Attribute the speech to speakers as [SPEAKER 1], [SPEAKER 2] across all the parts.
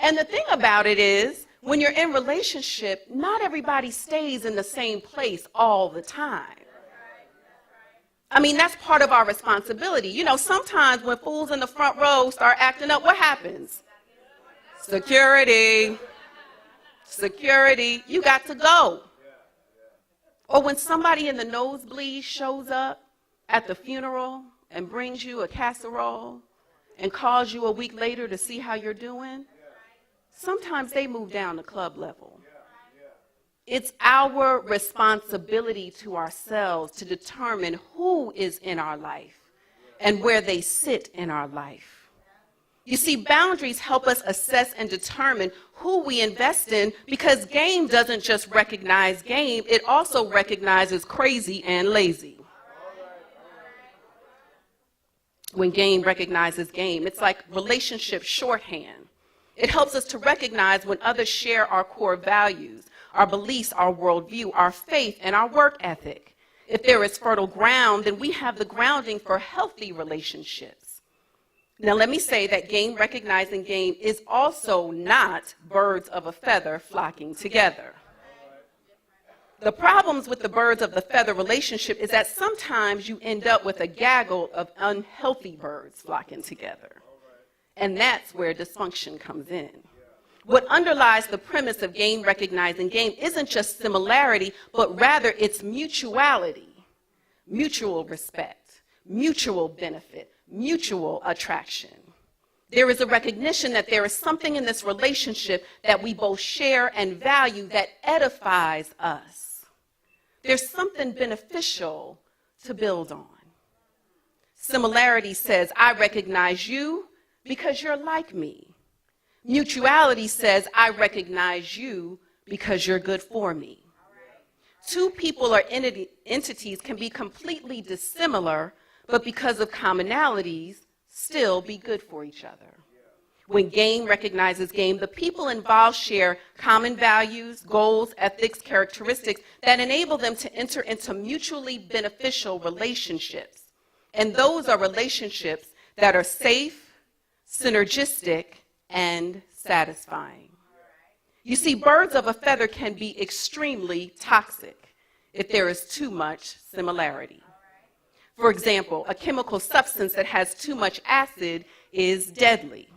[SPEAKER 1] And the thing about it is, when you're in relationship, not everybody stays in the same place all the time. I mean, that's part of our responsibility. You know, sometimes when fools in the front row start acting up, what happens? Security. Security. You got to go. Or when somebody in the nosebleed shows up at the funeral and brings you a casserole and calls you a week later to see how you're doing, sometimes they move down to club level. It's our responsibility to ourselves to determine who is in our life and where they sit in our life. You see, boundaries help us assess and determine who we invest in, because game doesn't just recognize game, it also recognizes crazy and lazy. When game recognizes game, it's like relationship shorthand. It helps us to recognize when others share our core values, our beliefs, our worldview, our faith, and our work ethic. If there is fertile ground, then we have the grounding for healthy relationships. Now, let me say that game recognizing game is also not birds of a feather flocking together. The problems with the birds of the feather relationship is that sometimes you end up with a gaggle of unhealthy birds flocking together. And that's where dysfunction comes in. What underlies the premise of game recognizing game isn't just similarity, but rather it's mutuality, mutual respect, mutual benefit, mutual attraction. There is a recognition that there is something in this relationship that we both share and value that edifies us. There's something beneficial to build on. Similarity says, I recognize you because you're like me. Mutuality says, I recognize you because you're good for me. Two people or entities can be completely dissimilar, but because of commonalities, still be good for each other. When game recognizes game, the people involved share common values, goals, ethics, characteristics that enable them to enter into mutually beneficial relationships. And those are relationships that are safe, synergistic, and satisfying. You see, birds of a feather can be extremely toxic if there is too much similarity. For example, a chemical substance that has too much acid is deadly.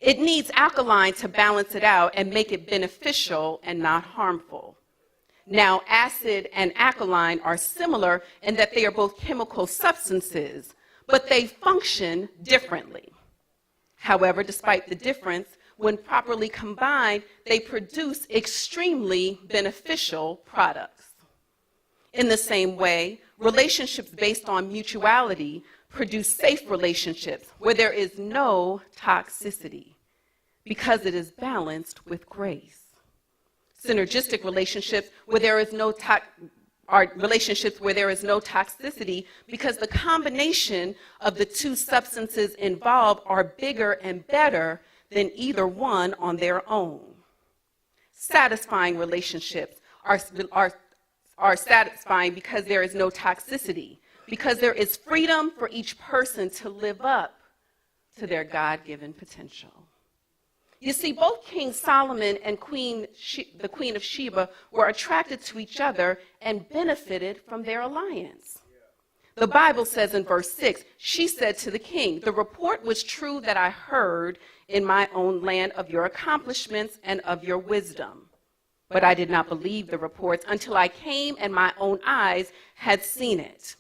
[SPEAKER 1] It needs alkaline to balance it out and make it beneficial and not harmful. Now, acid and alkaline are similar in that they are both chemical substances, but they function differently. However, despite the difference, when properly combined, they produce extremely beneficial products. In the same way, relationships based on mutuality produce safe relationships where there is no toxicity because it is balanced with grace. Synergistic relationships where there is no are relationships where there is no toxicity because the combination of the two substances involved are bigger and better than either one on their own. Satisfying relationships are satisfying because there is no toxicity, because there is freedom for each person to live up to their God-given potential. You see, both King Solomon and the Queen of Sheba were attracted to each other and benefited from their alliance. The Bible says in verse 6, she said to the king, the report was true that I heard in my own land of your accomplishments and of your wisdom. But I did not believe the reports until I came and my own eyes had seen it.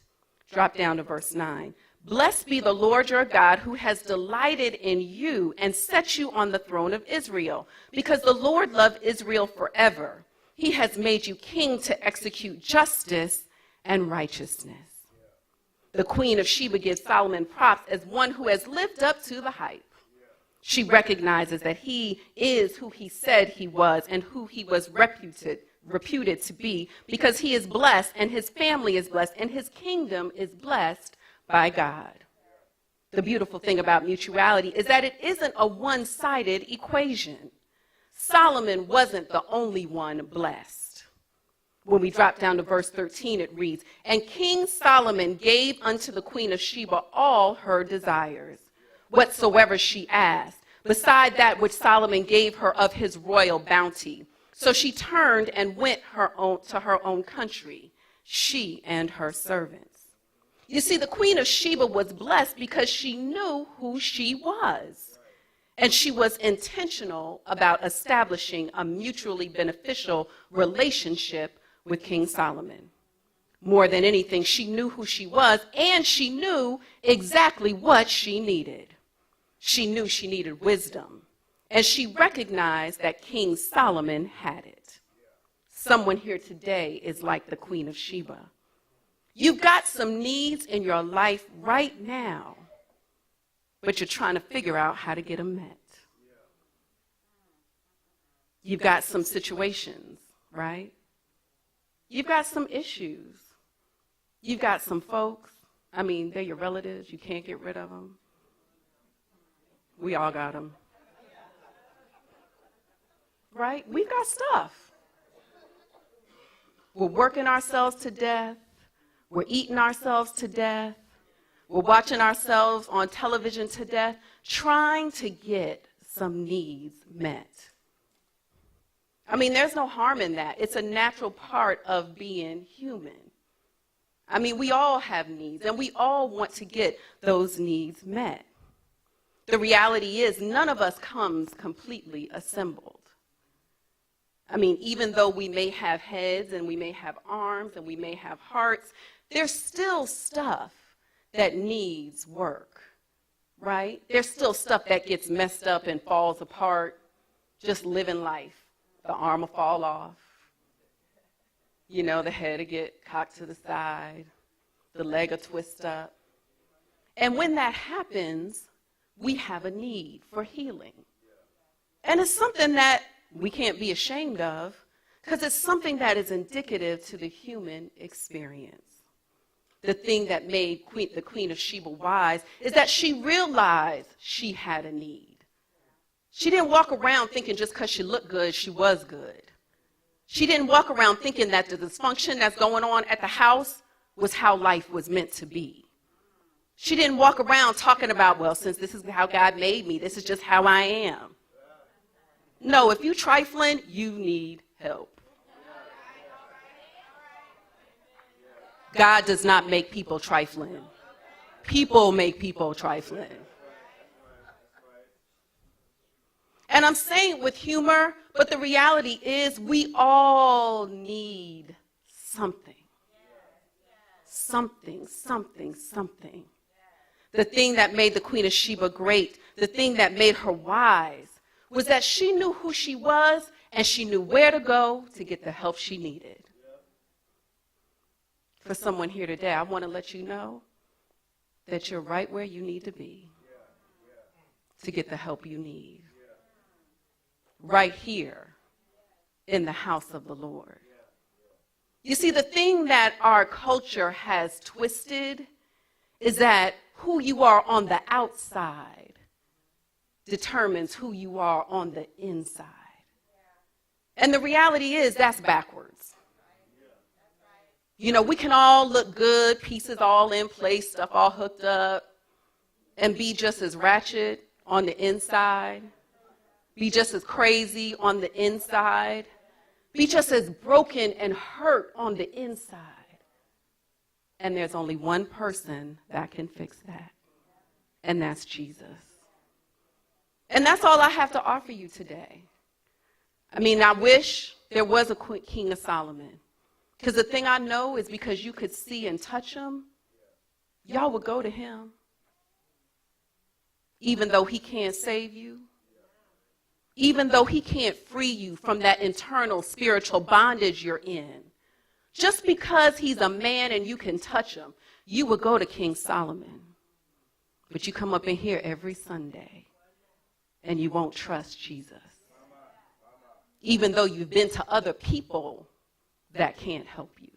[SPEAKER 1] Drop down to verse 9. Blessed be the Lord your God, who has delighted in you and set you on the throne of Israel, because the Lord loved Israel forever. He has made you king to execute justice and righteousness. The Queen of Sheba gives Solomon props as one who has lived up to the hype. She recognizes that he is who he said he was and who he was reputed to be, because he is blessed and his family is blessed and his kingdom is blessed by God. The beautiful thing about mutuality is that it isn't a one-sided equation. Solomon wasn't the only one blessed. When we drop down to verse 13, it reads, and King Solomon gave unto the Queen of Sheba all her desires, whatsoever she asked. beside that which Solomon gave her of his royal bounty. So she turned and went to her own country, she and her servants. You see, the Queen of Sheba was blessed because she knew who she was. And she was intentional about establishing a mutually beneficial relationship with King Solomon. More than anything, she knew who she was, and she knew exactly what she needed. She knew she needed wisdom, and she recognized that King Solomon had it. Someone here today is like the Queen of Sheba. You've got some needs in your life right now, but you're trying to figure out how to get them met. You've got some situations, right? You've got some issues. You've got some folks. I mean, they're your relatives. You can't get rid of them. We all got them. Right? We've got stuff. We're working ourselves to death. We're eating ourselves to death. We're watching ourselves on television to death, trying to get some needs met. I mean, there's no harm in that. It's a natural part of being human. I mean, we all have needs, and we all want to get those needs met. The reality is, none of us comes completely assembled. I mean, even though we may have heads, and we may have arms, and we may have hearts, there's still stuff that needs work, right? There's still stuff that gets messed up and falls apart, just living life. The arm will fall off. You know, the head will get cocked to the side. The leg will twist up. And when that happens, we have a need for healing. And it's something that we can't be ashamed of because it's something that is indicative to the human experience. The thing that made the Queen of Sheba wise is that she realized she had a need. She didn't walk around thinking just because she looked good, she was good. She didn't walk around thinking that the dysfunction that's going on at the house was how life was meant to be. She didn't walk around talking about, well, since this is how God made me, this is just how I am. No, if you're trifling, you need help. God does not make people trifling. People make people trifling. And I'm saying it with humor, but the reality is we all need something. Something. The thing that made the Queen of Sheba great, the thing that made her wise, was that she knew who she was and she knew where to go to get the help she needed. For someone here today, I want to let you know that you're right where you need to be to get the help you need. Right here in the house of the Lord. You see, the thing that our culture has twisted is that who you are on the outside determines who you are on the inside. And the reality is that's backwards. You know, we can all look good, pieces all in place, stuff all hooked up, and be just as ratchet on the inside. Be just as crazy on the inside. Be just as broken and hurt on the inside. And there's only one person that can fix that, and that's Jesus. And that's all I have to offer you today. I mean, I wish there was a King of Solomon, because the thing I know is because you could see and touch him, y'all would go to him, even though he can't save you. Even though he can't free you from that internal spiritual bondage you're in. Just because he's a man and you can touch him, you would go to King Solomon. But you come up in here every Sunday and you won't trust Jesus. Even though you've been to other people that can't help you.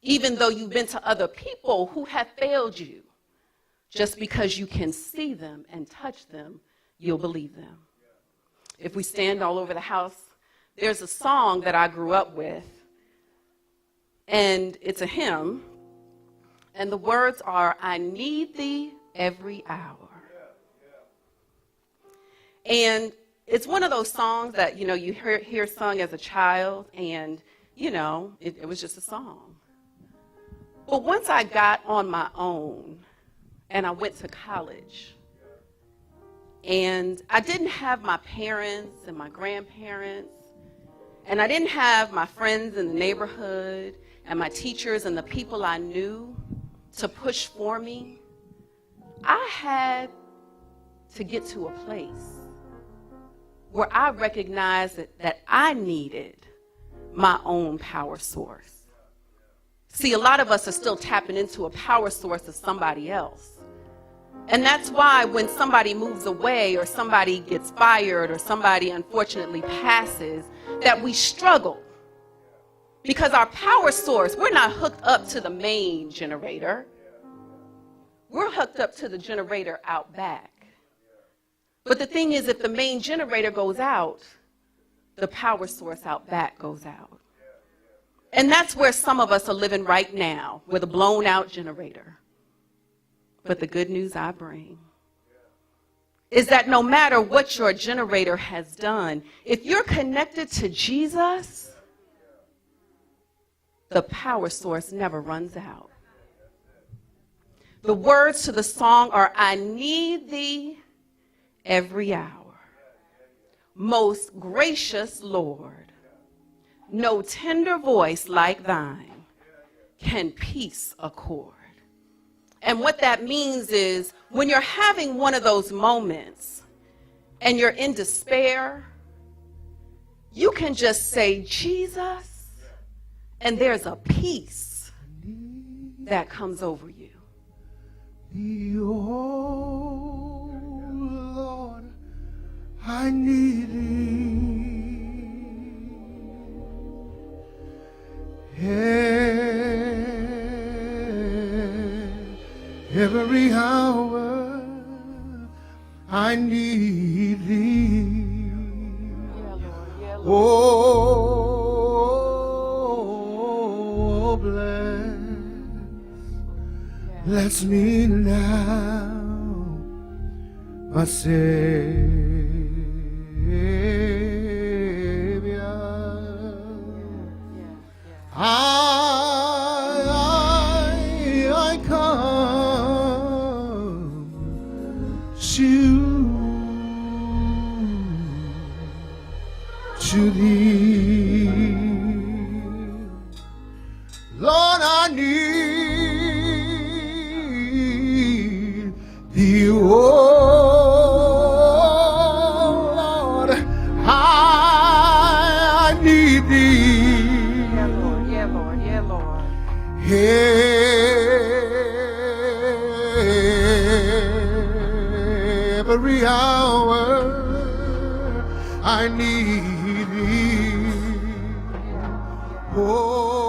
[SPEAKER 1] Even though you've been to other people who have failed you. Just because you can see them and touch them, you'll believe them. If we stand all over the house, there's a song that I grew up with, and it's a hymn, and the words are, I need thee every hour. And it's one of those songs that, you hear sung as a child, and, it was just a song. But once I got on my own and I went to college, and I didn't have my parents and my grandparents, and I didn't have my friends in the neighborhood and my teachers and the people I knew to push for me, I had to get to a place where I recognized that I needed my own power source. See, a lot of us are still tapping into a power source of somebody else. And that's why when somebody moves away or somebody gets fired or somebody unfortunately passes, that we struggle. Because our power source, we're not hooked up to the main generator. We're hooked up to the generator out back. But the thing is, if the main generator goes out, the power source out back goes out. And that's where some of us are living right now, with a blown out generator. But the good news I bring is that no matter what your generator has done, if you're connected to Jesus, the power source never runs out. The words to the song are, I need thee every hour. Most gracious Lord, no tender voice like thine can peace accord. And what that means is when you're having one of those moments and you're in despair, you can just say, Jesus, and there's a peace that comes over you.
[SPEAKER 2] Oh, Lord, I need thee. Every hour I need thee.
[SPEAKER 1] Yeah, Lord. Yeah, Lord.
[SPEAKER 2] Oh, bless me now, my Savior. I come to thee, Lord, I need thee, oh Lord, I need thee.
[SPEAKER 1] Yeah, Lord. Yeah, Lord. Yeah, Lord.
[SPEAKER 2] Every hour I need thee. Oh,